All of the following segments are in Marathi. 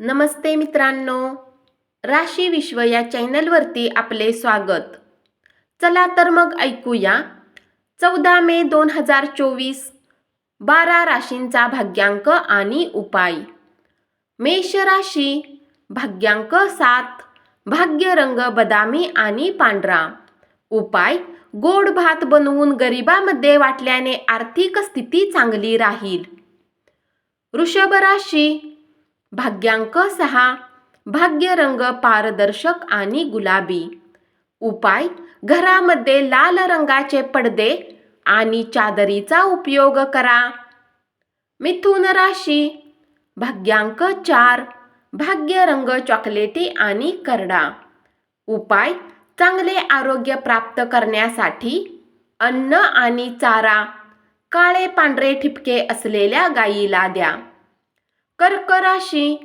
नमस्ते मित्रांनो, राशी विश्व या चॅनलवरती आपले स्वागत. चला तर मग ऐकूया 14 मे 2024 12 राशींचा भाग्यांक आणि उपाय. मेष राशी, भाग्यांक 7, भाग्य रंग बदामी आणि पांढरा. उपाय: गोड भात बनवून गरिबांमध्ये वाटल्याने आर्थिक स्थिती चांगली राहील. वृषभ राशी, भाग्यांक 6, भाग्य रंग पारदर्शक आणि गुलाबी. उपाय: घरामध्ये लाल रंगाचे पडदे आणि चादरीचा उपयोग करा. मिथुन राशी, भाग्यांक 4, भाग्य रंग चॉकलेटी आणि करडा. उपाय: चांगले आरोग्य प्राप्त करण्यासाठी अन्न आणि चारा काळे पांढरे ठिपके असलेल्या गायीला द्या. कर्क राशी,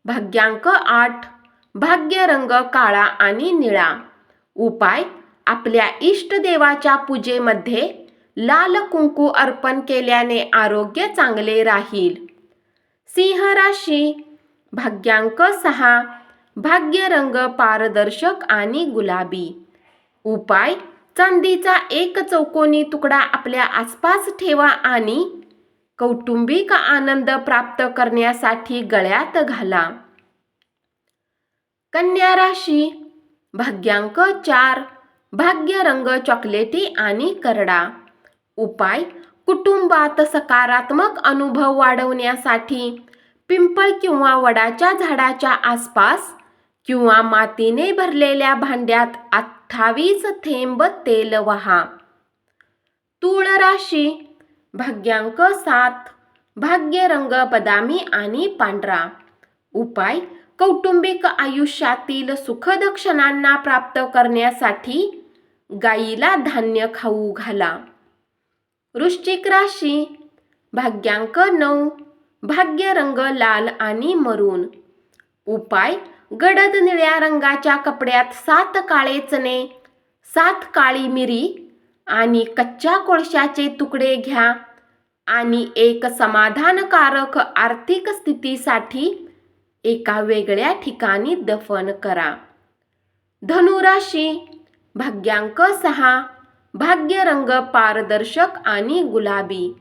भाग्यांक 8, भाग्य रंग काळा आणि निळा. उपाय: आपल्या इष्टदेवाच्या पूजेमध्ये लाल कुंकू अर्पण केल्याने आरोग्य चांगले राहील. सिंह राशी, भाग्यांक 6, भाग्य रंग पारदर्शक आणि गुलाबी. उपाय: चांदीचा एक चौकोनी तुकडा आपल्या आसपास ठेवा आणि कौटुंबिक आनंद प्राप्त करण्यासाठी गळ्यात घाला. कन्या राशी, भाग्यांक 4, भाग्य रंग चॉकलेटी आणि करडा. उपाय: कुटुंबात सकारात्मक अनुभव वाढवण्यासाठी पिंपळ किंवा वडाच्या झाडाच्या आसपास किंवा मातीने भरलेल्या भांड्यात 28 थेंब तेल वहा. तूळ राशी, भाग्यांक 7, भाग्य रंग बदामी आणि पांढरा. उपाय: कौटुंबिक आयुष्यातील सुखद क्षणांना प्राप्त करण्यासाठी गायीला धान्य खाऊ घाला. वृश्चिक राशी, भाग्यांक 9, भाग्य रंग लाल आणि मरून. उपाय: गडद निळ्या रंगाच्या कपड्यात 7 काळे चणे, 7 काळी मिरी आणि कच्च्या कोळशाचे तुकडे घ्या आणि एक समाधानकारक आर्थिक स्थितीसाठी एका वेगळ्या ठिकाणी दफन करा. धनु राशी, भाग्यांक 6, भाग्य रंग पारदर्शक आणि गुलाबी.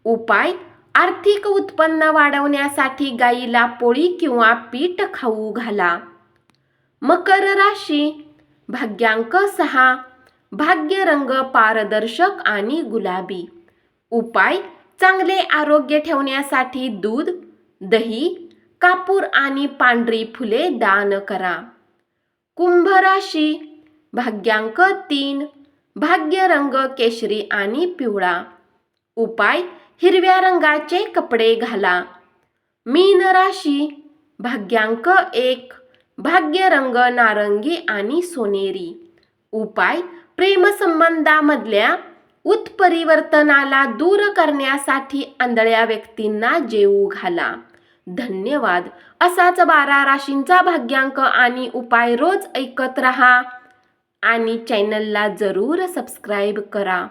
उपाय: आर्थिक उत्पन्न वाढवण्यासाठी गायीला पोळी किंवा पीठ खाऊ घाला. मकर राशी, भाग्यांक 6, भाग्य रंग पारदर्शक आणि गुलाबी. उपाय: चांगले आरोग्य ठेवण्यासाठी दूध, दही, कापूर आणि पांढरी फुले दान करा. कुंभ राशी, भाग्यांक 3, भाग्य रंग केशरी आणि पिवळा. उपाय: हिरव्या रंगाचे कपडे घाला. मीन राशी, भाग्यांक 1, भाग्य रंग नारंगी आणि सोनेरी. उपाय: प्रेमसंबंधामधल्या उत्परिवर्तनाला दूर करण्यासाठी आंधळ्या व्यक्तींना जेवू घाला. धन्यवाद. असाच 12 राशींचा भाग्यांक आणि उपाय रोज ऐकत रहा आणि चॅनलला जरूर सबस्क्राईब करा.